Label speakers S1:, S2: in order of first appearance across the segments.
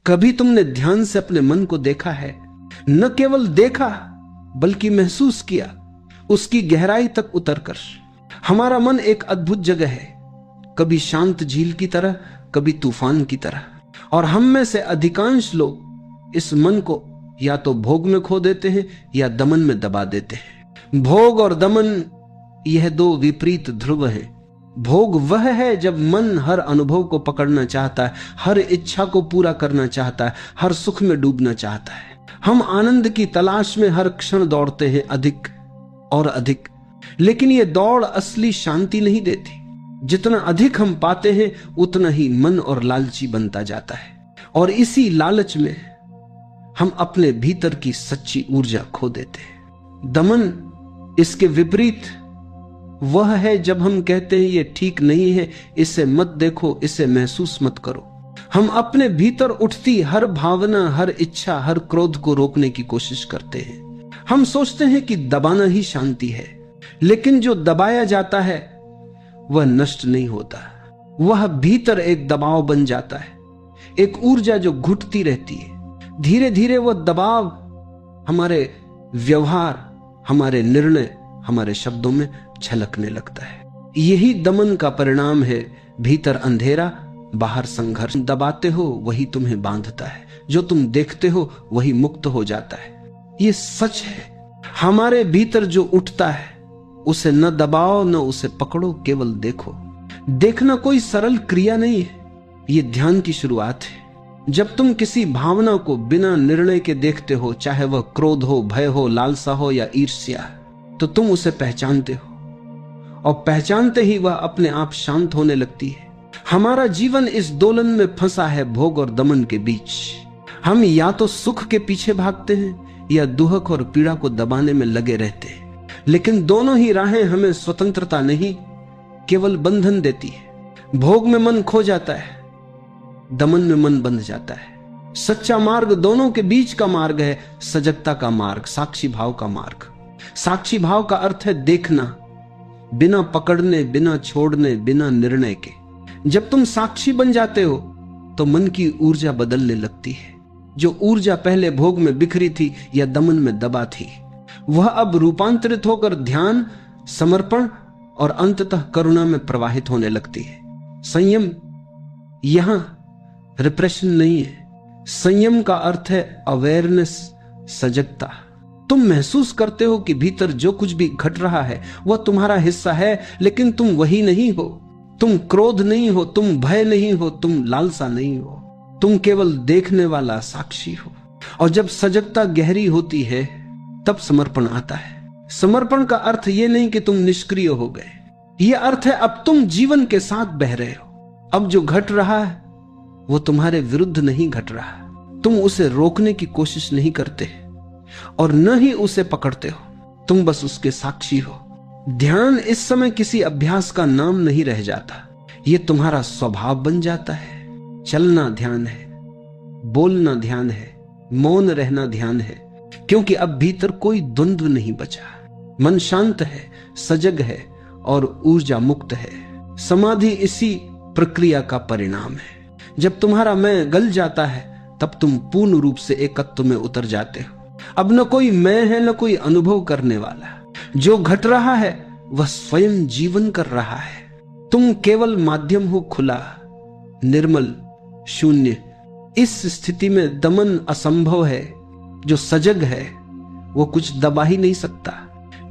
S1: कभी तुमने ध्यान से अपने मन को देखा है? न केवल देखा बल्कि महसूस किया, उसकी गहराई तक उतरकर। हमारा मन एक अद्भुत जगह है, कभी शांत झील की तरह, कभी तूफान की तरह। और हम में से अधिकांश लोग इस मन को या तो भोग में खो देते हैं या दमन में दबा देते हैं। भोग और दमन, यह दो विपरीत ध्रुव हैं। भोग वह है जब मन हर अनुभव को पकड़ना चाहता है, हर इच्छा को पूरा करना चाहता है, हर सुख में डूबना चाहता है। हम आनंद की तलाश में हर क्षण दौड़ते हैं, अधिक और अधिक। लेकिन यह दौड़ असली शांति नहीं देती। जितना अधिक हम पाते हैं उतना ही मन और लालची बनता जाता है, और इसी लालच में हम अपने भीतर की सच्ची ऊर्जा खो देते हैं। दमन, इसके विपरीत वह है जब हम कहते हैं ये ठीक नहीं है, इसे मत देखो, इसे महसूस मत करो। हम अपने भीतर उठती हर भावना, हर इच्छा, हर क्रोध को रोकने की कोशिश करते हैं। हम सोचते हैं कि दबाना ही शांति है, लेकिन जो दबाया जाता है वह नष्ट नहीं होता। वह भीतर एक दबाव बन जाता है, एक ऊर्जा जो घुटती रहती है। धीरे धीरे वह दबाव हमारे व्यवहार, हमारे निर्णय, हमारे शब्दों में झलकने लगता है। यही दमन का परिणाम है। भीतर अंधेरा, बाहर संघर्ष। दबाते हो वही तुम्हें बांधता है, जो तुम देखते हो वही मुक्त हो जाता है। ये सच है। हमारे भीतर जो उठता है उसे न दबाओ, न उसे पकड़ो, केवल देखो। देखना कोई सरल क्रिया नहीं है, ये ध्यान की शुरुआत है। जब तुम किसी भावना को बिना निर्णय के देखते हो, चाहे वह क्रोध हो, भय हो, लालसा हो या ईर्ष्या, तो तुम उसे पहचानते हो, और पहचानते ही वह अपने आप शांत होने लगती है। हमारा जीवन इस दोलन में फंसा है, भोग और दमन के बीच। हम या तो सुख के पीछे भागते हैं या दुख और पीड़ा को दबाने में लगे रहते हैं। लेकिन दोनों ही राहें हमें स्वतंत्रता नहीं, केवल बंधन देती है। भोग में मन खो जाता है, दमन में मन बंध जाता है। सच्चा मार्ग दोनों के बीच का मार्ग है, सजगता का मार्ग, साक्षी भाव का मार्ग। साक्षी भाव का अर्थ है देखना, बिना पकड़ने, बिना छोड़ने, बिना निर्णय के। जब तुम साक्षी बन जाते हो तो मन की ऊर्जा बदलने लगती है। जो ऊर्जा पहले भोग में बिखरी थी या दमन में दबा थी, वह अब रूपांतरित होकर ध्यान, समर्पण और अंततः करुणा में प्रवाहित होने लगती है। संयम यहां रिप्रेशन नहीं है। संयम का अर्थ है अवेयरनेस, सजगता। तुम महसूस करते हो कि भीतर जो कुछ भी घट रहा है वह तुम्हारा हिस्सा है, लेकिन तुम वही नहीं हो। तुम क्रोध नहीं हो, तुम भय नहीं हो, तुम लालसा नहीं हो। तुम केवल देखने वाला साक्षी हो। और जब सजगता गहरी होती है तब समर्पण आता है। समर्पण का अर्थ यह नहीं कि तुम निष्क्रिय हो गए, यह अर्थ है अब तुम जीवन के साथ बह रहे हो। अब जो घट रहा है वो तुम्हारे विरुद्ध नहीं घट रहा। तुम उसे रोकने की कोशिश नहीं करते और न ही उसे पकड़ते हो, तुम बस उसके साक्षी हो। ध्यान इस समय किसी अभ्यास का नाम नहीं रह जाता, यह तुम्हारा स्वभाव बन जाता है। चलना ध्यान है, बोलना ध्यान है, मौन रहना ध्यान है, क्योंकि अब भीतर कोई द्वंद्व नहीं बचा। मन शांत है, सजग है और ऊर्जा मुक्त है। समाधि इसी प्रक्रिया का परिणाम है। जब तुम्हारा मैं गल जाता है तब तुम पूर्ण रूप से एकत्व में उतर जाते हो। अब न कोई मैं है, न कोई अनुभव करने वाला। जो घट रहा है वह स्वयं जीवन कर रहा है। तुम केवल माध्यम हो, खुला, निर्मल, शून्य। इस स्थिति में दमन असंभव है। जो सजग है वो कुछ दबा ही नहीं सकता।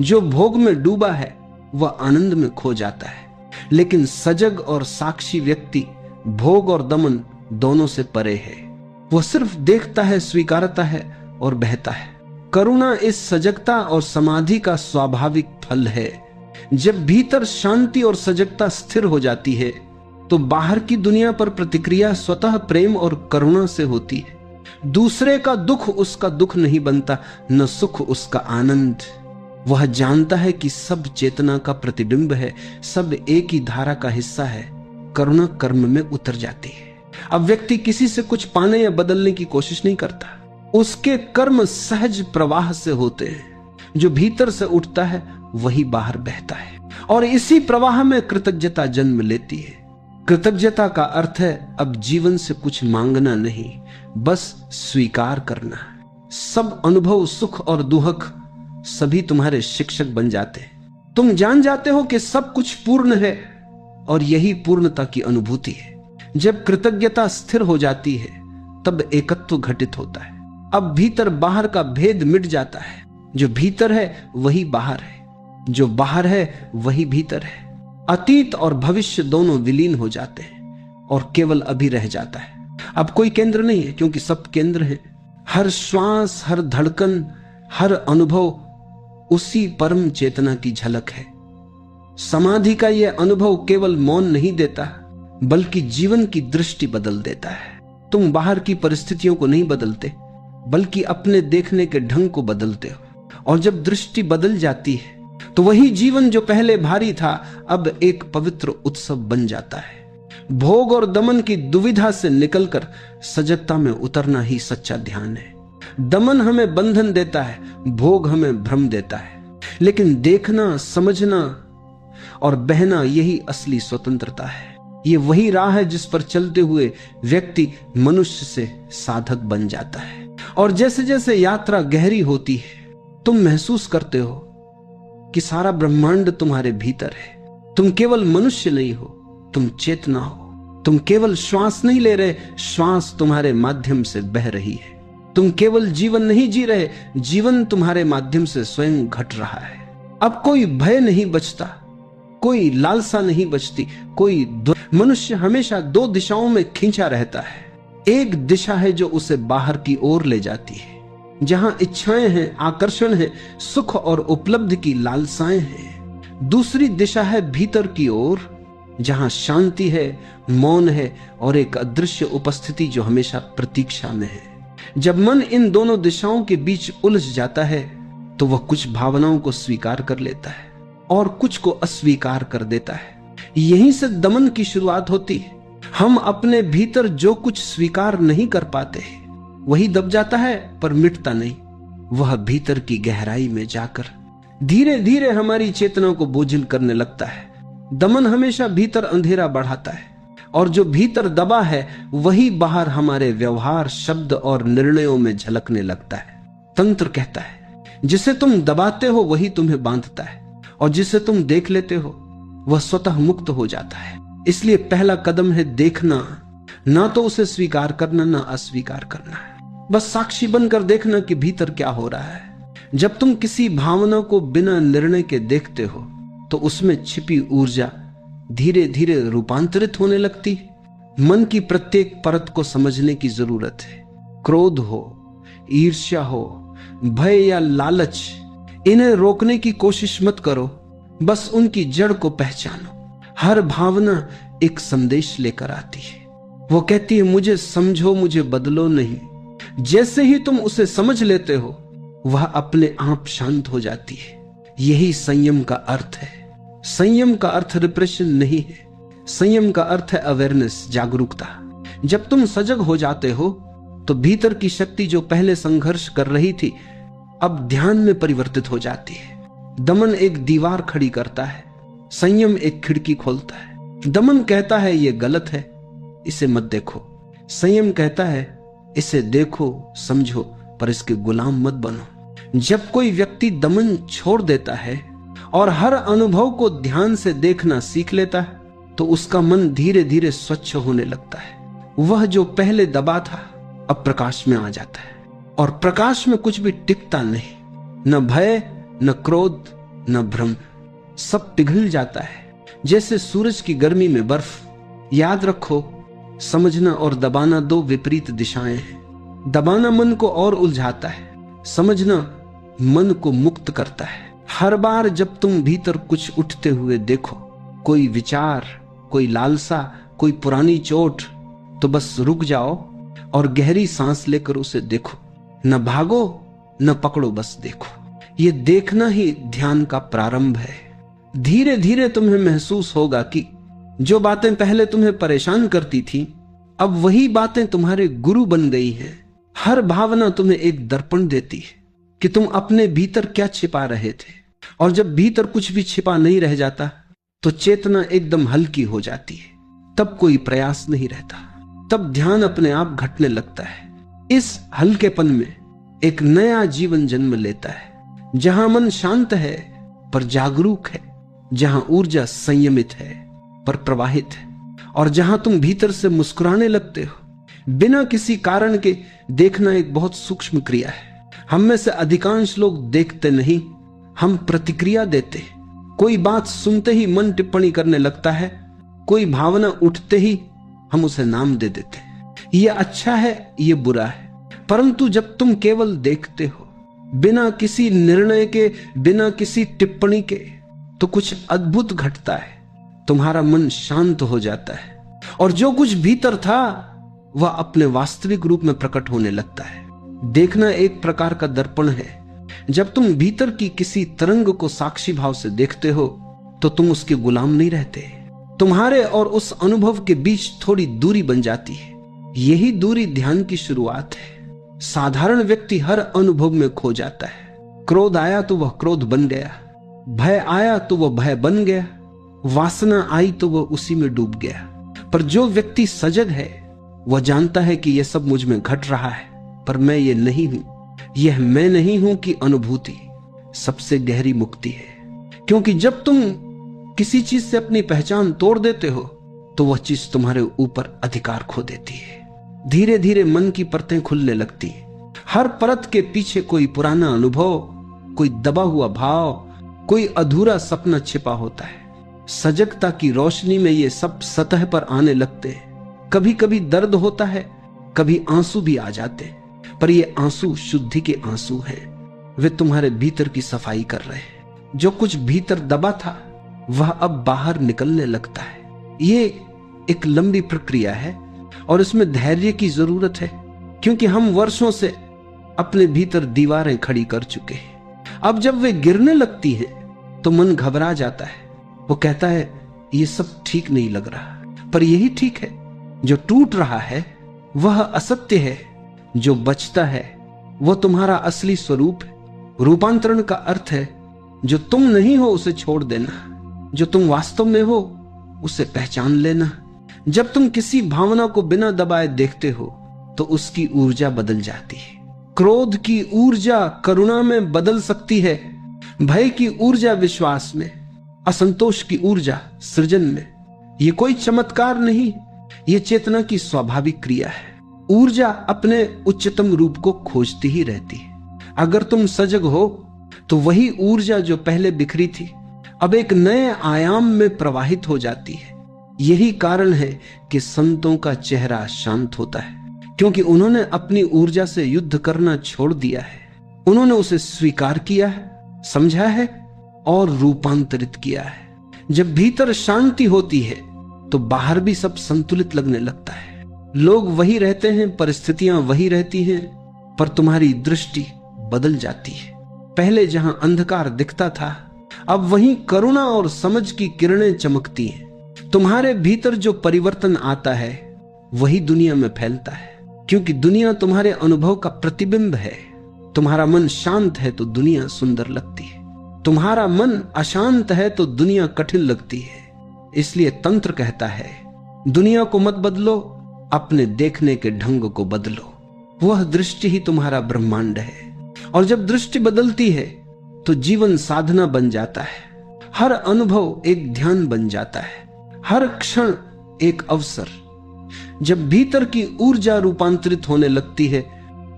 S1: जो भोग में डूबा है वह आनंद में खो जाता है। लेकिन सजग और साक्षी व्यक्ति भोग और दमन दोनों से परे है। वह सिर्फ देखता है, स्वीकारता है और बहता है। करुणा इस सजगता और समाधि का स्वाभाविक फल है। जब भीतर शांति और सजगता स्थिर हो जाती है तो बाहर की दुनिया पर प्रतिक्रिया स्वतः प्रेम और करुणा से होती है। दूसरे का दुख उसका दुख नहीं बनता, न सुख उसका आनंद। वह जानता है कि सब चेतना का प्रतिबिंब है, सब एक ही धारा का हिस्सा है। करुणा कर्म में उतर जाती है। अब व्यक्ति किसी से कुछ पाने या बदलने की कोशिश नहीं करता। उसके कर्म सहज प्रवाह से होते हैं। जो भीतर से उठता है वही बाहर बहता है, और इसी प्रवाह में कृतज्ञता जन्म लेती है। कृतज्ञता का अर्थ है अब जीवन से कुछ मांगना नहीं, बस स्वीकार करना। सब अनुभव, सुख और दुख सभी तुम्हारे शिक्षक बन जाते हैं। तुम जान जाते हो कि सब कुछ पूर्ण है और यही पूर्णता की अनुभूति है। जब कृतज्ञता स्थिर हो जाती है तब एकत्व घटित होता है। अब भीतर बाहर का भेद मिट जाता है। जो भीतर है वही बाहर है, जो बाहर है वही भीतर है। अतीत और भविष्य दोनों विलीन हो जाते हैं और केवल अभी रह जाता है। अब कोई केंद्र नहीं है, क्योंकि सब केंद्र है। हर श्वास, हर धड़कन, हर अनुभव उसी परम चेतना की झलक है। समाधि का यह अनुभव केवल मौन नहीं देता, बल्कि जीवन की दृष्टि बदल देता है। तुम बाहर की परिस्थितियों को नहीं बदलते, बल्कि अपने देखने के ढंग को बदलते हो। और जब दृष्टि बदल जाती है तो वही जीवन जो पहले भारी था अब एक पवित्र उत्सव बन जाता है। भोग और दमन की दुविधा से निकलकर सजगता में उतरना ही सच्चा ध्यान है। दमन हमें बंधन देता है, भोग हमें भ्रम देता है, लेकिन देखना, समझना और बहना यही असली स्वतंत्रता है। ये वही राह है जिस पर चलते हुए व्यक्ति मनुष्य से साधक बन जाता है। और जैसे जैसे यात्रा गहरी होती है तुम महसूस करते हो कि सारा ब्रह्मांड तुम्हारे भीतर है। तुम केवल मनुष्य नहीं हो, तुम चेतना हो। तुम केवल श्वास नहीं ले रहे, श्वास तुम्हारे माध्यम से बह रही है। तुम केवल जीवन नहीं जी रहे, जीवन तुम्हारे माध्यम से स्वयं घट रहा है। अब कोई भय नहीं बचता, कोई लालसा नहीं बचती, मनुष्य हमेशा दो दिशाओं में खींचा रहता है। एक दिशा है जो उसे बाहर की ओर ले जाती है, जहां इच्छाएं हैं, आकर्षण है, सुख और उपलब्धि की लालसाएं हैं। दूसरी दिशा है भीतर की ओर, जहां शांति है, मौन है और एक अदृश्य उपस्थिति जो हमेशा प्रतीक्षा में है। जब मन इन दोनों दिशाओं के बीच उलझ जाता है तो वह कुछ भावनाओं को स्वीकार कर लेता है और कुछ को अस्वीकार कर देता है। यहीं से दमन की शुरुआत होती है। हम अपने भीतर जो कुछ स्वीकार नहीं कर पाते वही दब जाता है, पर मिटता नहीं। वह भीतर की गहराई में जाकर धीरे धीरे हमारी चेतना को बोझिल करने लगता है। दमन हमेशा भीतर अंधेरा बढ़ाता है और जो भीतर दबा है वही बाहर हमारे व्यवहार, शब्द और निर्णयों में झलकने लगता है। तंत्र कहता है जिसे तुम दबाते हो वही तुम्हें बांधता है और जिसे तुम देख लेते हो वह स्वतः मुक्त हो जाता है। इसलिए पहला कदम है देखना, ना तो उसे स्वीकार करना ना अस्वीकार करना है। बस साक्षी बनकर देखना कि भीतर क्या हो रहा है। जब तुम किसी भावना को बिना निर्णय के देखते हो तो उसमें छिपी ऊर्जा धीरे धीरे रूपांतरित होने लगती। मन की प्रत्येक परत को समझने की जरूरत है। क्रोध हो, ईर्ष्या हो, भय या लालच, इन्हें रोकने की कोशिश मत करो, बस उनकी जड़ को पहचानो। हर भावना एक संदेश लेकर आती है। वो कहती है मुझे समझो, मुझे बदलो नहीं। जैसे ही तुम उसे समझ लेते हो वह अपने आप शांत हो जाती है। यही संयम का अर्थ है। संयम का अर्थ रिप्रेशन नहीं है, संयम का अर्थ है अवेयरनेस, जागरूकता। जब तुम सजग हो जाते हो तो भीतर की शक्ति जो पहले संघर्ष कर रही थी अब ध्यान में परिवर्तित हो जाती है। दमन एक दीवार खड़ी करता है, संयम एक खिड़की खोलता है। दमन कहता है ये गलत है, इसे मत देखो। संयम कहता है इसे देखो, समझो, पर इसके गुलाम मत बनो। जब कोई व्यक्ति दमन छोड़ देता है और हर अनुभव को ध्यान से देखना सीख लेता है तो उसका मन धीरे धीरे स्वच्छ होने लगता है। वह जो पहले दबा था अब प्रकाश में आ जाता है और प्रकाश में कुछ भी टिकता नहीं, न भय, न क्रोध, न भ्रम, सब पिघल जाता है जैसे सूरज की गर्मी में बर्फ। याद रखो, समझना और दबाना दो विपरीत दिशाएं हैं। दबाना मन को और उलझाता है, समझना मन को मुक्त करता है। हर बार जब तुम भीतर कुछ उठते हुए देखो, कोई विचार, कोई लालसा, कोई पुरानी चोट, तो बस रुक जाओ और गहरी सांस लेकर उसे देखो। न भागो न पकड़ो, बस देखो। ये देखना ही ध्यान का प्रारंभ है। धीरे धीरे तुम्हें महसूस होगा कि जो बातें पहले तुम्हें परेशान करती थी अब वही बातें तुम्हारे गुरु बन गई हैं। हर भावना तुम्हें एक दर्पण देती है कि तुम अपने भीतर क्या छिपा रहे थे, और जब भीतर कुछ भी छिपा नहीं रह जाता तो चेतना एकदम हल्की हो जाती है। तब कोई प्रयास नहीं रहता, तब ध्यान अपने आप घटने लगता है। इस हल्केपन में एक नया जीवन जन्म लेता है, जहां मन शांत है पर जागरूक है, जहां ऊर्जा संयमित है पर प्रवाहित है, और जहां तुम भीतर से मुस्कुराने लगते हो बिना किसी कारण के। देखना एक बहुत सूक्ष्म क्रिया है। हम में से अधिकांश लोग देखते नहीं, हम प्रतिक्रिया देते। कोई बात सुनते ही मन टिप्पणी करने लगता है, कोई भावना उठते ही हम उसे नाम दे देते। ये अच्छा है, ये बुरा है। परंतु जब तुम केवल देखते हो बिना किसी निर्णय के, बिना किसी टिप्पणी के, तो कुछ अद्भुत घटता है। तुम्हारा मन शांत हो जाता है और जो कुछ भीतर था वह अपने वास्तविक रूप में प्रकट होने लगता है। देखना एक प्रकार का दर्पण है। जब तुम भीतर की किसी तरंग को साक्षी भाव से देखते हो तो तुम उसके गुलाम नहीं रहते। तुम्हारे और उस अनुभव के बीच थोड़ी दूरी बन जाती है। यही दूरी ध्यान की शुरुआत है। साधारण व्यक्ति हर अनुभव में खो जाता है। क्रोध आया तो वह क्रोध बन गया, भय आया तो वह भय बन गया, वासना आई तो वह उसी में डूब गया। पर जो व्यक्ति सजग है वह जानता है कि यह सब मुझ में घट रहा है, पर मैं ये नहीं हूं। यह मैं नहीं हूं कि अनुभूति सबसे गहरी मुक्ति है। क्योंकि जब तुम किसी चीज से अपनी पहचान तोड़ देते हो तो वह चीज तुम्हारे ऊपर अधिकार खो देती है। धीरे धीरे मन की परतें खुलने लगती हैं। हर परत के पीछे कोई पुराना अनुभव, कोई दबा हुआ भाव, कोई अधूरा सपना छिपा होता है। सजगता की रोशनी में ये सब सतह पर आने लगते हैं। कभी कभी दर्द होता है, कभी आंसू भी आ जाते हैं, पर ये आंसू शुद्धि के आंसू हैं। वे तुम्हारे भीतर की सफाई कर रहे हैं। जो कुछ भीतर दबा था वह अब बाहर निकलने लगता है। ये एक लंबी प्रक्रिया है और इसमें धैर्य की जरूरत है, क्योंकि हम वर्षों से अपने भीतर दीवारें खड़ी कर चुके हैं। अब जब वे गिरने लगती हैं तो मन घबरा जाता है। वो कहता है ये सब ठीक नहीं लग रहा, पर यही ठीक है। जो टूट रहा है वह असत्य है, जो बचता है वह तुम्हारा असली स्वरूप है। रूपांतरण का अर्थ है जो तुम नहीं हो उसे छोड़ देना, जो तुम वास्तव में हो उसे पहचान लेना। जब तुम किसी भावना को बिना दबाए देखते हो तो उसकी ऊर्जा बदल जाती है। क्रोध की ऊर्जा करुणा में बदल सकती है, भय की ऊर्जा विश्वास में, असंतोष की ऊर्जा सृजन में। यह कोई चमत्कार नहीं, यह चेतना की स्वाभाविक क्रिया है। ऊर्जा अपने उच्चतम रूप को खोजती ही रहती है। अगर तुम सजग हो तो वही ऊर्जा जो पहले बिखरी थी अब एक नए आयाम में प्रवाहित हो जाती है। यही कारण है कि संतों का चेहरा शांत होता है, क्योंकि उन्होंने अपनी ऊर्जा से युद्ध करना छोड़ दिया है। उन्होंने उसे स्वीकार किया है, समझा है और रूपांतरित किया है। जब भीतर शांति होती है तो बाहर भी सब संतुलित लगने लगता है। लोग वही रहते हैं, परिस्थितियां वही रहती हैं, पर तुम्हारी दृष्टि बदल जाती है। पहले जहां अंधकार दिखता था अब वहीं करुणा और समझ की किरणें चमकती हैं। तुम्हारे भीतर जो परिवर्तन आता है वही दुनिया में फैलता है, क्योंकि दुनिया तुम्हारे अनुभव का प्रतिबिंब है। तुम्हारा मन शांत है तो दुनिया सुंदर लगती है, तुम्हारा मन अशांत है तो दुनिया कठिन लगती है। इसलिए तंत्र कहता है दुनिया को मत बदलो, अपने देखने के ढंग को बदलो। वह दृष्टि ही तुम्हारा ब्रह्मांड है। और जब दृष्टि बदलती है तो जीवन साधना बन जाता है। हर अनुभव एक ध्यान बन जाता है, हर क्षण एक अवसर। जब भीतर की ऊर्जा रूपांतरित होने लगती है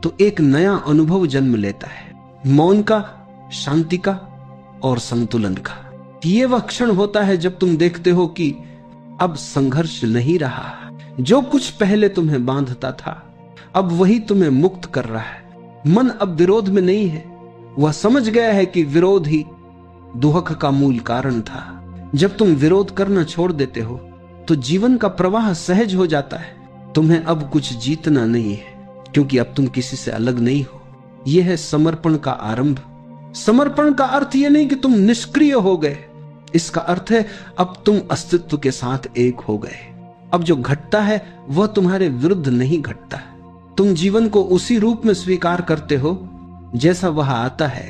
S1: तो एक नया अनुभव जन्म लेता है, मौन का, शांति का और संतुलन का। यह वह क्षण होता है जब तुम देखते हो कि अब संघर्ष नहीं रहा। जो कुछ पहले तुम्हें बांधता था अब वही तुम्हें मुक्त कर रहा है। मन अब विरोध में नहीं है, वह समझ गया है कि विरोध ही दुहक का मूल कारण था। जब तुम विरोध करना छोड़ देते हो तो जीवन का प्रवाह सहज हो जाता है। तुम्हें अब कुछ जीतना नहीं है, क्योंकि अब तुम किसी से अलग नहीं हो। यह है समर्पण का आरंभ। समर्पण का अर्थ यह नहीं कि तुम निष्क्रिय हो गए, इसका अर्थ है अब तुम अस्तित्व के साथ एक हो गए। अब जो घटता है वह तुम्हारे विरुद्ध नहीं घटता। तुम जीवन को उसी रूप में स्वीकार करते हो जैसा वह आता है।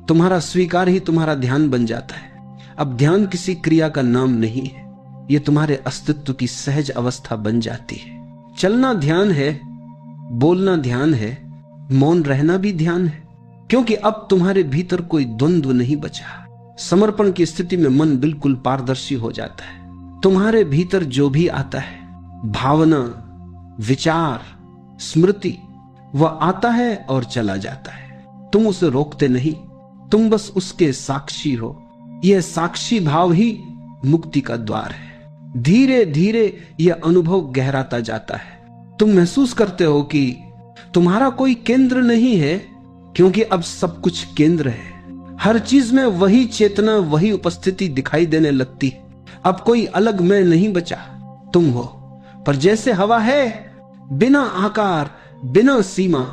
S1: तुम्हारा स्वीकार ही तुम्हारा ध्यान बन जाता है। अब ध्यान किसी क्रिया का नाम नहीं है, ये तुम्हारे अस्तित्व की सहज अवस्था बन जाती है। चलना ध्यान है, बोलना ध्यान है, मौन रहना भी ध्यान है, क्योंकि अब तुम्हारे भीतर कोई द्वंद्व नहीं बचा। समर्पण की स्थिति में मन बिल्कुल पारदर्शी हो जाता है। तुम्हारे भीतर जो भी आता है, भावना, विचार, स्मृति, वह आता है और चला जाता है। तुम उसे रोकते नहीं, तुम बस उसके साक्षी हो। यह साक्षी भाव ही मुक्ति का द्वार है। धीरे धीरे यह अनुभव गहराता जाता है। तुम महसूस करते हो कि तुम्हारा कोई केंद्र नहीं है, क्योंकि अब सब कुछ केंद्र है। हर चीज में वही चेतना, वही उपस्थिति दिखाई देने लगती है। अब कोई अलग मैं नहीं बचा, तुम हो। पर जैसे हवा है, बिना आकार, बिना सीमा,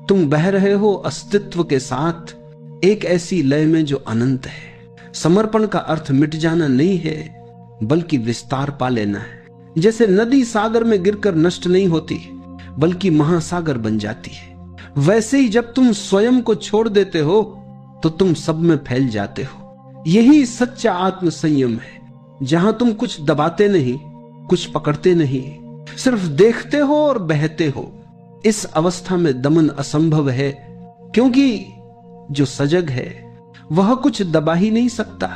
S1: तुम बह रहे हो अस्तित्व के साथ, एक ऐसी लय में जो अनंत है। समर्पण का अर्थ मिट जाना नहीं है, बल्कि विस्तार पा लेना है। जैसे नदी सागर में गिरकर नष्ट नहीं होती, बल्कि महासागर बन जाती है, वैसे ही जब तुम स्वयं को छोड़ देते हो तो तुम सब में फैल जाते हो। यही सच्चा आत्म संयम है, जहां तुम कुछ दबाते नहीं, कुछ पकड़ते नहीं, सिर्फ देखते हो और बहते हो। इस अवस्था में दमन असंभव है, क्योंकि जो सजग है वह कुछ दबा ही नहीं सकता।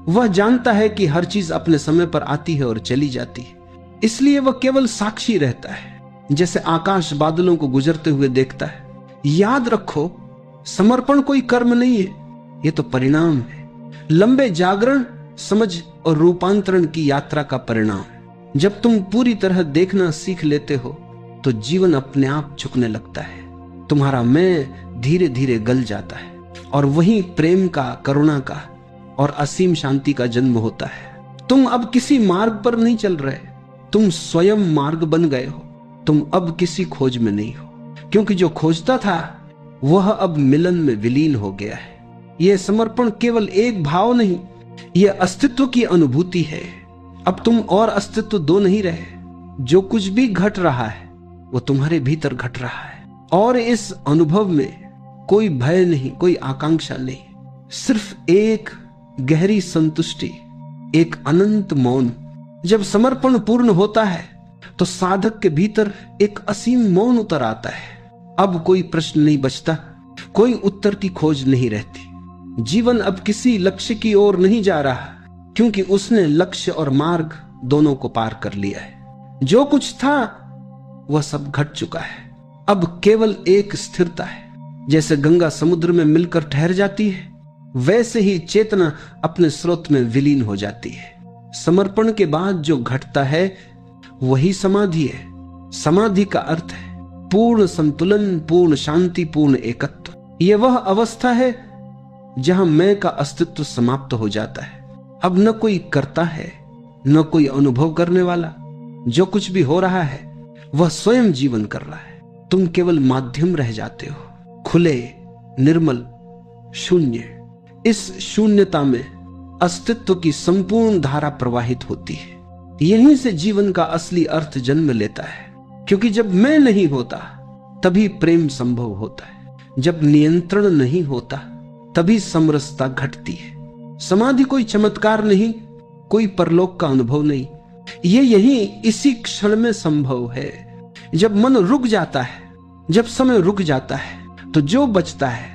S1: वह जानता है कि हर चीज अपने समय पर आती है और चली जाती है, इसलिए वह केवल साक्षी रहता है, जैसे आकाश बादलों को गुजरते हुए देखता है। याद रखो, समर्पण कोई कर्म नहीं है, यह तो परिणाम है। लंबे जागरण, समझ और रूपांतरण की यात्रा का परिणाम। जब तुम पूरी तरह देखना सीख लेते हो तो जीवन अपने आप झुकने लगता है। तुम्हारा मैं धीरे धीरे गल जाता है और वही प्रेम का, करुणा का और असीम शांति का जन्म होता है। तुम अब किसी मार्ग पर नहीं चल रहे, तुम स्वयं मार्ग बन गए हो। तुम अब किसी खोज में नहीं हो, क्योंकि जो खोजता था वह अब मिलन में विलीन हो गया है। यह समर्पण केवल एक भाव नहीं, यह अस्तित्व की अनुभूति है। अब तुम और अस्तित्व दो नहीं रहे। जो कुछ भी घट रहा है वो तुम्हारे भीतर घट रहा है, और इस अनुभव में कोई भय नहीं, कोई आकांक्षा नहीं, सिर्फ एक गहरी संतुष्टि, एक अनंत मौन। जब समर्पण पूर्ण होता है तो साधक के भीतर एक असीम मौन उतर आता है। अब कोई प्रश्न नहीं बचता, कोई उत्तर की खोज नहीं रहती। जीवन अब किसी लक्ष्य की ओर नहीं जा रहा, क्योंकि उसने लक्ष्य और मार्ग दोनों को पार कर लिया है। जो कुछ था वह सब घट चुका है। अब केवल एक स्थिरता है। जैसे गंगा समुद्र में मिलकर ठहर जाती है, वैसे ही चेतना अपने स्रोत में विलीन हो जाती है। समर्पण के बाद जो घटता है वही समाधि है। समाधि का अर्थ है पूर्ण संतुलन, पूर्ण शांति, पूर्ण एकत्व। यह वह अवस्था है जहां मैं का अस्तित्व समाप्त हो जाता है। अब न कोई करता है, न कोई अनुभव करने वाला। जो कुछ भी हो रहा है वह स्वयं जीवन कर रहा है। तुम केवल माध्यम रह जाते हो, खुले, निर्मल, शून्य। इस शून्यता में अस्तित्व की संपूर्ण धारा प्रवाहित होती है। यहीं से जीवन का असली अर्थ जन्म लेता है, क्योंकि जब मैं नहीं होता तभी प्रेम संभव होता है। जब नियंत्रण नहीं होता तभी समरसता घटती है। समाधि कोई चमत्कार नहीं, कोई परलोक का अनुभव नहीं। ये यही इसी क्षण में संभव है। जब मन रुक जाता है, जब समय रुक जाता है, तो जो बचता है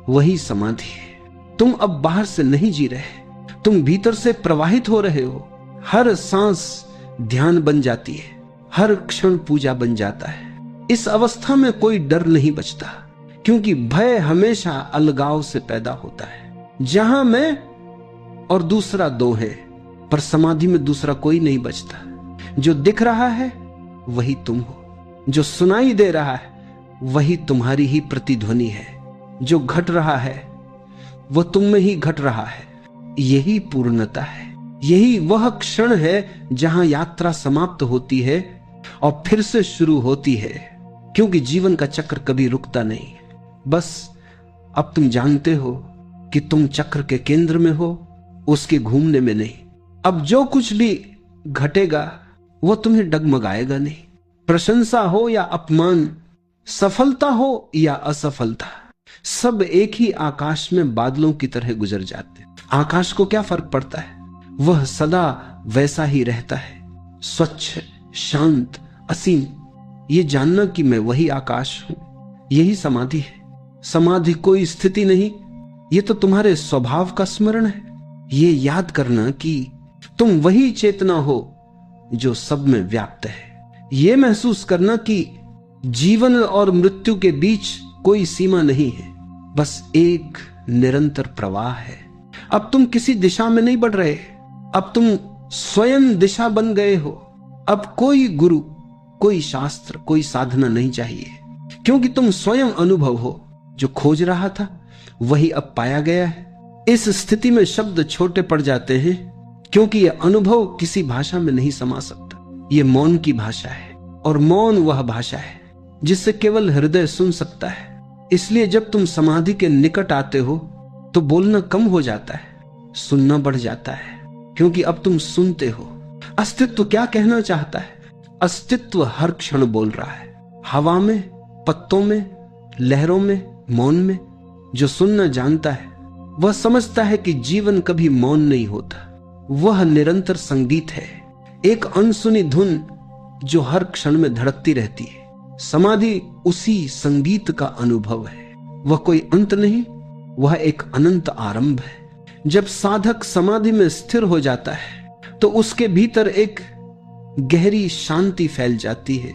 S1: वही समाधि है। तुम अब बाहर से नहीं जी रहे, तुम भीतर से प्रवाहित हो रहे हो। हर सांस ध्यान बन जाती है, हर क्षण पूजा बन जाता है। इस अवस्था में कोई डर नहीं बचता, क्योंकि भय हमेशा अलगाव से पैदा होता है। जहां मैं और दूसरा दो है, पर समाधि में दूसरा कोई नहीं बचता। जो दिख रहा है वही तुम हो, जो सुनाई दे रहा है वही तुम्हारी ही प्रतिध्वनि है। जो घट रहा है वह तुम में ही घट रहा है। यही पूर्णता है। यही वह क्षण है जहां यात्रा समाप्त होती है और फिर से शुरू होती है, क्योंकि जीवन का चक्र कभी रुकता नहीं। बस अब तुम जानते हो कि तुम चक्र के केंद्र में हो, उसके घूमने में नहीं। अब जो कुछ भी घटेगा वो तुम्हें डगमगाएगा नहीं। प्रशंसा हो या अपमान, सफलता हो या असफलता, सब एक ही आकाश में बादलों की तरह गुजर जाते। आकाश को क्या फर्क पड़ता है? वह सदा वैसा ही रहता है, स्वच्छ, शांत, असीम। ये जानना कि मैं वही आकाश हूं, यही समाधि है। समाधि कोई स्थिति नहीं, ये तो तुम्हारे स्वभाव का स्मरण है। ये याद करना कि तुम वही चेतना हो जो सब में व्याप्त है। ये महसूस करना कि जीवन और मृत्यु के बीच कोई सीमा नहीं है, बस एक निरंतर प्रवाह है। अब तुम किसी दिशा में नहीं बढ़ रहे, अब तुम स्वयं दिशा बन गए हो। अब कोई गुरु, कोई शास्त्र, कोई साधना नहीं चाहिए, क्योंकि तुम स्वयं अनुभव हो। जो खोज रहा था वही अब पाया गया है। इस स्थिति में शब्द छोटे पड़ जाते हैं, क्योंकि यह अनुभव किसी भाषा में नहीं समा सकता। यह मौन की भाषा है, और मौन वह भाषा है जिससे केवल हृदय सुन सकता है। इसलिए जब तुम समाधि के निकट आते हो तो बोलना कम हो जाता है, सुनना बढ़ जाता है, क्योंकि अब तुम सुनते हो। अस्तित्व क्या कहना चाहता है? अस्तित्व हर क्षण बोल रहा है, हवा में, पत्तों में, लहरों में, मौन में। जो सुनना जानता है वह समझता है कि जीवन कभी मौन नहीं होता, वह निरंतर संगीत है, एक अनसुनी धुन जो हर क्षण में धड़कती रहती है। समाधि उसी संगीत का अनुभव है। वह कोई अंत नहीं, वह एक अनंत आरंभ है। जब साधक समाधि में स्थिर हो जाता है तो उसके भीतर एक गहरी शांति फैल जाती है,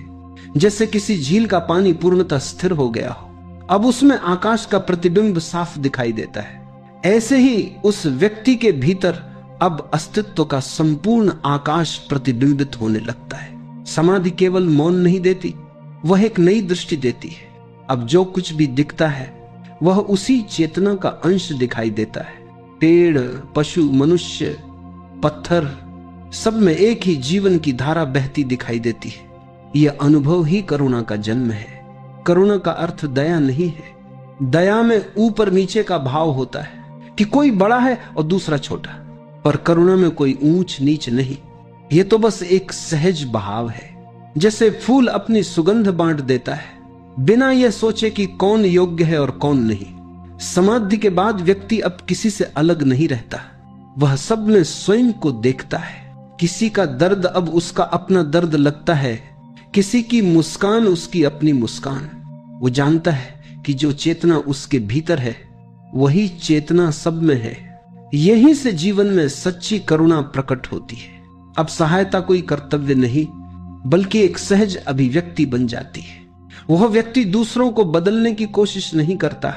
S1: जैसे किसी झील का पानी पूर्णतः स्थिर हो गया हो। अब उसमें आकाश का प्रतिबिंब साफ दिखाई देता है। ऐसे ही उस व्यक्ति के भीतर अब अस्तित्व का संपूर्ण आकाश प्रतिबिंबित होने लगता है। समाधि केवल मौन नहीं देती, वह एक नई दृष्टि देती है। अब जो कुछ भी दिखता है वह उसी चेतना का अंश दिखाई देता है। पेड़, पशु, मनुष्य, पत्थर, सब में एक ही जीवन की धारा बहती दिखाई देती है। यह अनुभव ही करुणा का जन्म है। करुणा का अर्थ दया नहीं है। दया में ऊपर नीचे का भाव होता है कि कोई बड़ा है और दूसरा छोटा, पर करुणा में कोई ऊंच नीच नहीं। यह तो बस एक सहज भाव है, जैसे फूल अपनी सुगंध बांट देता है बिना यह सोचे कि कौन योग्य है और कौन नहीं। समाधि के बाद व्यक्ति अब किसी से अलग नहीं रहता, वह सब में स्वयं को देखता है। किसी का दर्द अब उसका अपना दर्द लगता है, किसी की मुस्कान उसकी अपनी मुस्कान। वो जानता है कि जो चेतना उसके भीतर है वही चेतना सब में है। यहीं से जीवन में सच्ची करुणा प्रकट होती है। अब सहायता कोई कर्तव्य नहीं, बल्कि एक सहज अभिव्यक्ति बन जाती है। वह व्यक्ति दूसरों को बदलने की कोशिश नहीं करता,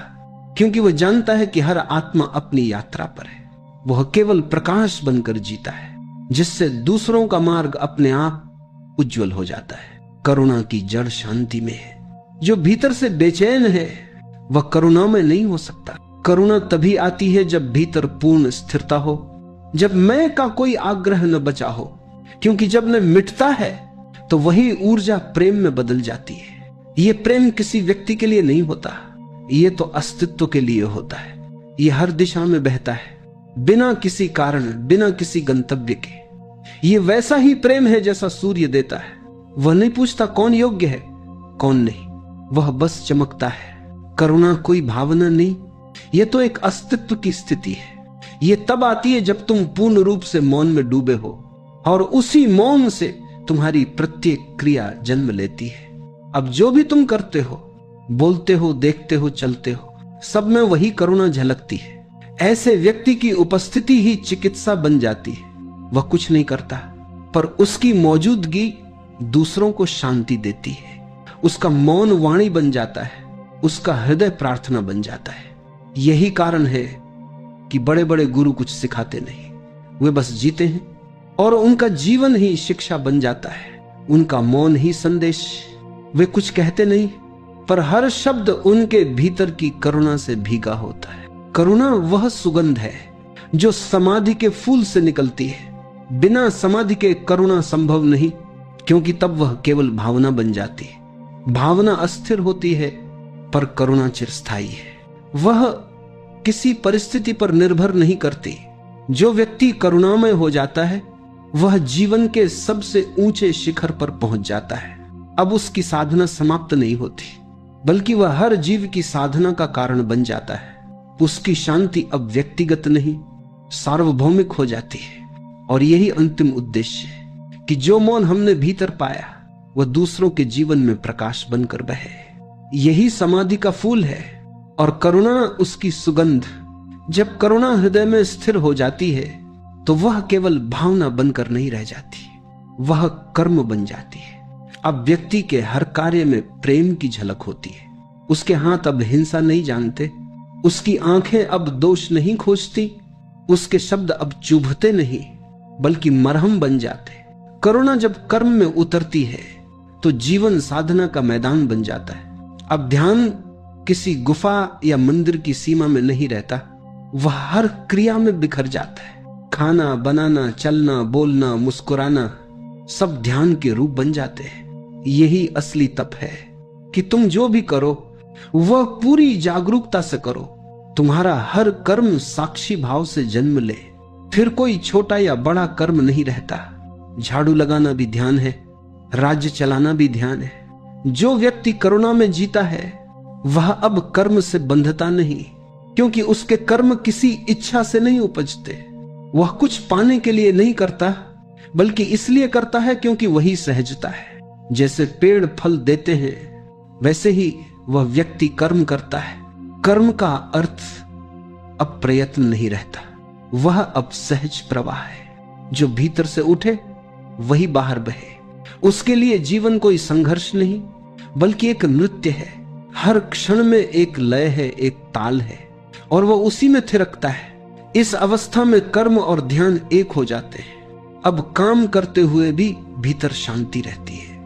S1: क्योंकि वह जानता है कि हर आत्मा अपनी यात्रा पर है। वह केवल प्रकाश बनकर जीता है, जिससे दूसरों का मार्ग अपने आप उज्जवल हो जाता है। करुणा की जड़ शांति में है। जो भीतर से बेचैन है वह करुणा में नहीं हो सकता। करुणा तभी आती है जब भीतर पूर्ण स्थिरता हो, जब मैं का कोई आग्रह न बचा हो, क्योंकि जब न मिटता है तो वही ऊर्जा प्रेम में बदल जाती है। यह प्रेम किसी व्यक्ति के लिए नहीं होता, यह तो अस्तित्व के लिए होता है। यह हर दिशा में बहता है, बिना किसी कारण, बिना किसी गंतव्य के। यह वैसा ही प्रेम है जैसा सूर्य देता है। वह नहीं पूछता कौन योग्य है कौन नहीं, वह बस चमकता है। करुणा कोई भावना नहीं, यह तो एक अस्तित्व की स्थिति है। यह तब आती है जब तुम पूर्ण रूप से मौन में डूबे हो, और उसी मौन से तुम्हारी प्रत्येक क्रिया जन्म लेती है। अब जो भी तुम करते हो, बोलते हो, देखते हो, चलते हो, सब में वही करुणा झलकती है। ऐसे व्यक्ति की उपस्थिति ही चिकित्सा बन जाती है। वह कुछ नहीं करता, पर उसकी मौजूदगी दूसरों को शांति देती है। उसका मौन वाणी बन जाता है, उसका हृदय प्रार्थना बन जाता है। यही कारण है कि बड़े बड़े गुरु कुछ सिखाते नहीं, वे बस जीते हैं, और उनका जीवन ही शिक्षा बन जाता है, उनका मौन ही संदेश। वे कुछ कहते नहीं, पर हर शब्द उनके भीतर की करुणा से भीगा होता है। करुणा वह सुगंध है जो समाधि के फूल से निकलती है। बिना समाधि के करुणा संभव नहीं, क्योंकि तब वह केवल भावना बन जाती है। भावना अस्थिर होती है, पर करुणा चिरस्थायी है। वह किसी परिस्थिति पर निर्भर नहीं करती। जो व्यक्ति करुणामय हो जाता है वह जीवन के सबसे ऊंचे शिखर पर पहुंच जाता है। अब उसकी साधना समाप्त नहीं होती, बल्कि वह हर जीव की साधना का कारण बन जाता है। उसकी शांति अब व्यक्तिगत नहीं, सार्वभौमिक हो जाती है। और यही अंतिम उद्देश्य है कि जो मौन हमने भीतर पाया वह दूसरों के जीवन में प्रकाश बनकर बहे। यही समाधि का फूल है और करुणा उसकी सुगंध। जब करुणा हृदय में स्थिर हो जाती है तो वह केवल भावना बनकर नहीं रह जाती, वह कर्म बन जाती है। अब व्यक्ति के हर कार्य में प्रेम की झलक होती है। उसके हाथ अब हिंसा नहीं जानते, उसकी आंखें अब दोष नहीं खोजती, उसके शब्द अब चुभते नहीं बल्कि मरहम बन जाते। करुणा जब कर्म में उतरती है तो जीवन साधना का मैदान बन जाता है। अब ध्यान किसी गुफा या मंदिर की सीमा में नहीं रहता, वह हर क्रिया में बिखर जाता है। खाना बनाना, चलना, बोलना, मुस्कुराना सब ध्यान के रूप बन जाते हैं। यही असली तप है कि तुम जो भी करो वह पूरी जागरूकता से करो। तुम्हारा हर कर्म साक्षी भाव से जन्म ले, फिर कोई छोटा या बड़ा कर्म नहीं रहता। झाड़ू लगाना भी ध्यान है, राज्य चलाना भी ध्यान है। जो व्यक्ति करुणा में जीता है वह अब कर्म से बंधता नहीं, क्योंकि उसके कर्म किसी इच्छा से नहीं उपजते। वह कुछ पाने के लिए नहीं करता बल्कि इसलिए करता है क्योंकि वही सहजता है। जैसे पेड़ फल देते हैं वैसे ही वह व्यक्ति कर्म करता है। कर्म का अर्थ अब प्रयत्न नहीं रहता, वह अब सहज प्रवाह है। जो भीतर से उठे वही बाहर बहे। उसके लिए जीवन कोई संघर्ष नहीं बल्कि एक नृत्य है। हर क्षण में एक लय है, एक ताल है और वह उसी में थिरकता है। इस अवस्था में कर्म और ध्यान एक हो जाते हैं। अब काम करते हुए भी भीतर शांति रहती है,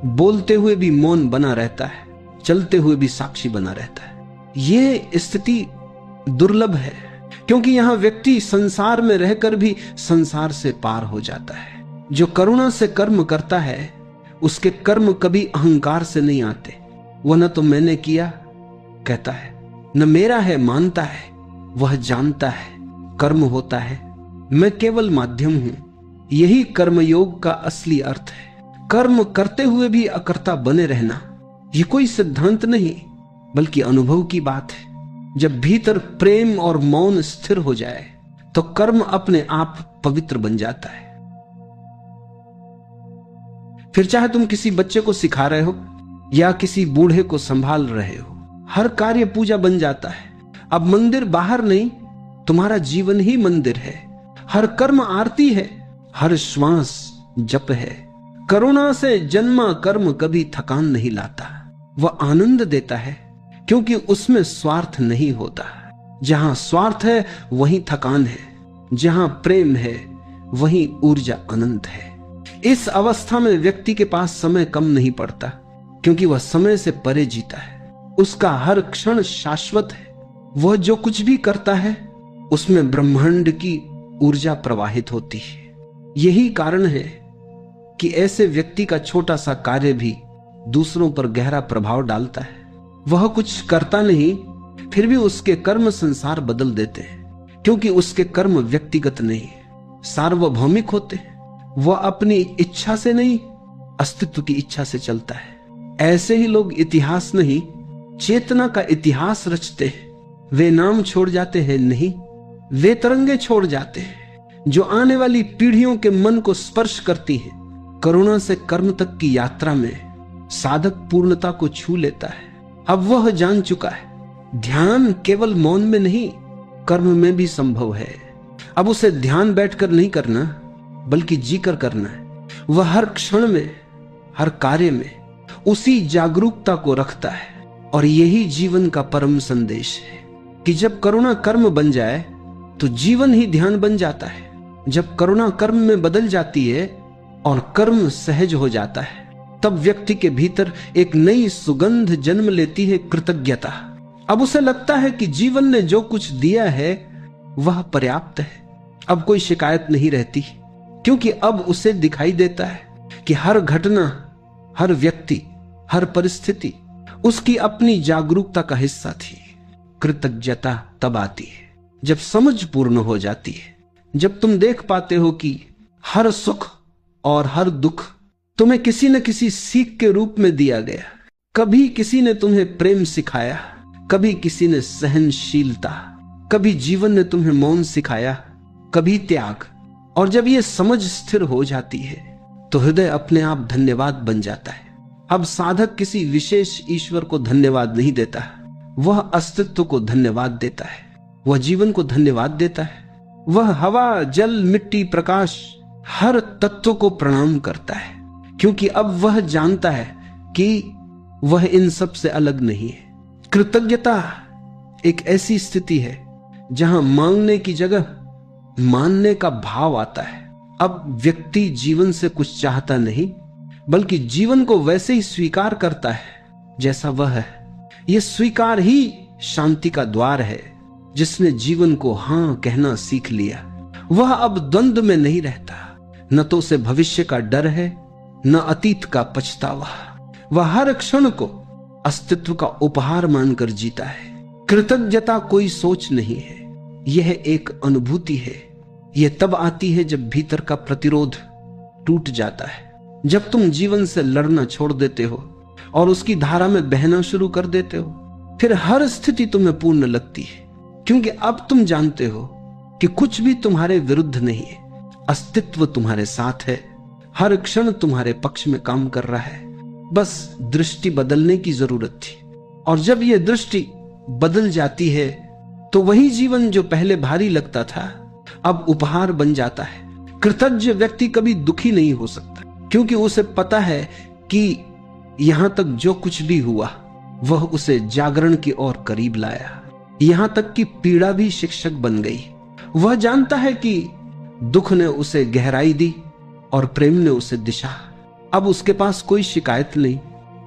S1: बोलते हुए भी मौन बना रहता है, चलते हुए भी साक्षी बना रहता है। यह स्थिति दुर्लभ है क्योंकि यहां व्यक्ति संसार में रहकर भी संसार से पार हो जाता है। जो करुणा से कर्म करता है उसके कर्म कभी अहंकार से नहीं आते। वह न तो मैंने किया कहता है, न मेरा है मानता है। वह जानता है कर्म होता है, मैं केवल माध्यम हूं। यही कर्मयोग का असली अर्थ है। कर्म करते हुए भी अकर्ता बने रहना यह कोई सिद्धांत नहीं बल्कि अनुभव की बात है। जब भीतर प्रेम और मौन स्थिर हो जाए तो कर्म अपने आप पवित्र बन जाता है। फिर चाहे तुम किसी बच्चे को सिखा रहे हो या किसी बूढ़े को संभाल रहे हो, हर कार्य पूजा बन जाता है। अब मंदिर बाहर नहीं, तुम्हारा जीवन ही मंदिर है। हर कर्म आरती है, हर श्वास जप है। करुणा से जन्मा कर्म कभी थकान नहीं लाता, वह आनंद देता है क्योंकि उसमें स्वार्थ नहीं होता। जहां स्वार्थ है वहीं थकान है, जहां प्रेम है वहीं ऊर्जा अनंत है। इस अवस्था में व्यक्ति के पास समय कम नहीं पड़ता क्योंकि वह समय से परे जीता है। उसका हर क्षण शाश्वत है। वह जो कुछ भी करता है उसमें ब्रह्मांड की ऊर्जा प्रवाहित होती है। यही कारण है कि ऐसे व्यक्ति का छोटा सा कार्य भी दूसरों पर गहरा प्रभाव डालता है। वह कुछ करता नहीं, फिर भी उसके कर्म संसार बदल देते हैं क्योंकि उसके कर्म व्यक्तिगत नहीं, सार्वभौमिक होते हैं। वह अपनी इच्छा से नहीं, अस्तित्व की इच्छा से चलता है। ऐसे ही लोग इतिहास नहीं, चेतना का इतिहास रचते हैं। वे नाम छोड़ जाते हैं नहीं, वे तरंगे छोड़ जाते हैं जो आने वाली पीढ़ियों के मन को स्पर्श करती हैं। करुणा से कर्म तक की यात्रा में साधक पूर्णता को छू लेता है। अब वह जान चुका है ध्यान केवल मौन में नहीं, कर्म में भी संभव है। अब उसे ध्यान बैठकर नहीं करना बल्कि जीकर करना है। वह हर क्षण में, हर कार्य में उसी जागरूकता को रखता है और यही जीवन का परम संदेश है कि जब करुणा कर्म बन जाए तो जीवन ही ध्यान बन जाता है। जब करुणा कर्म में बदल जाती है और कर्म सहज हो जाता है, तब व्यक्ति के भीतर एक नई सुगंध जन्म लेती है, कृतज्ञता। अब उसे लगता है कि जीवन ने जो कुछ दिया है वह पर्याप्त है। अब कोई शिकायत नहीं रहती क्योंकि अब उसे दिखाई देता है कि हर घटना, हर व्यक्ति, हर परिस्थिति उसकी अपनी जागरूकता का हिस्सा थी। कृतज्ञता तब आती है जब समझ पूर्ण हो जाती है, जब तुम देख पाते हो कि हर सुख और हर दुख तुम्हें किसी न किसी सीख के रूप में दिया गया। कभी किसी ने तुम्हें प्रेम सिखाया, कभी किसी ने सहनशीलता, कभी जीवन ने तुम्हें मौन सिखाया, कभी त्याग, और जब ये समझ स्थिर हो जाती है तो हृदय अपने आप धन्यवाद बन जाता है। अब साधक किसी विशेष ईश्वर को धन्यवाद नहीं देता, वह अस्तित्व को धन्यवाद देता है, वह जीवन को धन्यवाद देता है, वह हवा, जल, मिट्टी, प्रकाश, हर तत्व को प्रणाम करता है, क्योंकि अब वह जानता है कि वह इन सब से अलग नहीं है। कृतज्ञता एक ऐसी स्थिति है जहां मांगने की जगह मानने का भाव आता है। अब व्यक्ति जीवन से कुछ चाहता नहीं, बल्कि जीवन को वैसे ही स्वीकार करता है जैसा वह है। यह स्वीकार ही शांति का द्वार है। जिसने जीवन को हां कहना सीख लिया, वह अब द्वंद्व में नहीं रहता। न तो उसे भविष्य का डर है, न अतीत का पछतावा। वह हर क्षण को अस्तित्व का उपहार मानकर जीता है। कृतज्ञता कोई सोच नहीं है, यह एक अनुभूति है। यह तब आती है जब भीतर का प्रतिरोध टूट जाता है, जब तुम जीवन से लड़ना छोड़ देते हो और उसकी धारा में बहना शुरू कर देते हो। फिर हर स्थिति तुम्हें पूर्ण लगती है, क्योंकि अब तुम जानते हो कि कुछ भी तुम्हारे विरुद्ध नहीं है। अस्तित्व तुम्हारे साथ है, हर क्षण तुम्हारे पक्ष में काम कर रहा है। बस दृष्टि बदलने की जरूरत थी, और जब यह दृष्टि बदल जाती है तो वही जीवन जो पहले भारी लगता था अब उपहार बन जाता है। कृतज्ञ व्यक्ति कभी दुखी नहीं हो सकता, क्योंकि उसे पता है कि यहां तक जो कुछ भी हुआ वह उसे जागरण की ओर करीब लाया। यहां तक कि पीड़ा भी शिक्षक बन गई। वह जानता है कि दुख ने उसे गहराई दी और प्रेम ने उसे दिशा। अब उसके पास कोई शिकायत नहीं,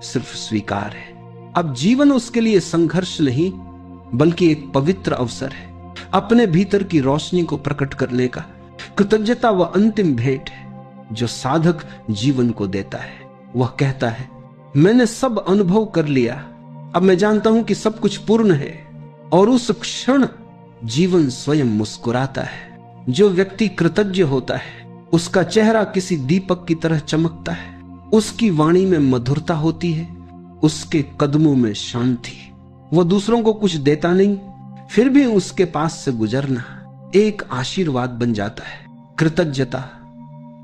S1: सिर्फ स्वीकार है। अब जीवन उसके लिए संघर्ष नहीं, बल्कि एक पवित्र अवसर है अपने भीतर की रोशनी को प्रकट करने का। कृतज्ञता वह अंतिम भेंट है जो साधक जीवन को देता है। वह कहता है, मैंने सब अनुभव कर लिया, अब मैं जानता हूं कि सब कुछ पूर्ण है। और उस क्षण जीवन स्वयं मुस्कुराता है। जो व्यक्ति कृतज्ञ होता है उसका चेहरा किसी दीपक की तरह चमकता है। उसकी वाणी में मधुरता होती है, उसके कदमों में शांति। वह दूसरों को कुछ देता नहीं, फिर भी उसके पास से गुजरना एक आशीर्वाद बन जाता है। कृतज्ञता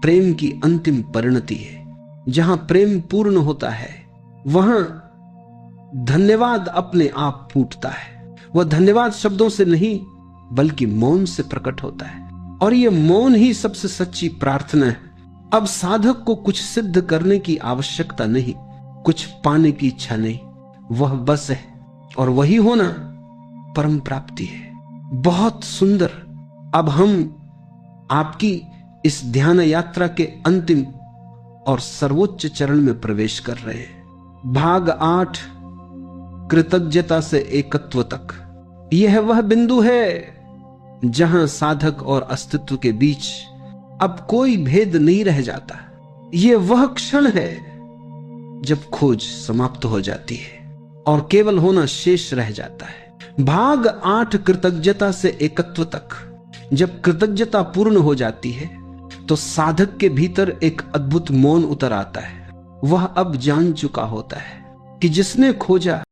S1: प्रेम की अंतिम परिणति है। जहां प्रेम पूर्ण होता है वहां धन्यवाद अपने आप फूटता है। वह धन्यवाद शब्दों से नहीं बल्कि मौन से प्रकट होता है, और यह मौन ही सबसे सच्ची प्रार्थना है। अब साधक को कुछ सिद्ध करने की आवश्यकता नहीं, कुछ पाने की इच्छा नहीं, वह बस है, और वही होना परम प्राप्ति है। बहुत सुंदर। अब हम आपकी इस ध्यान यात्रा के अंतिम और सर्वोच्च चरण में प्रवेश कर रहे हैं। भाग 8, कृतज्ञता से एकत्व तक। यह वह बिंदु है जहां साधक और अस्तित्व के बीच अब कोई भेद नहीं रह जाता। यह वह क्षण है जब खोज समाप्त हो जाती है और केवल होना शेष रह जाता है। भाग 8, कृतज्ञता से एकत्व तक। जब कृतज्ञता पूर्ण हो जाती है तो साधक के भीतर एक अद्भुत मौन उतर आता है। वह अब जान चुका होता है कि जिसने खोजा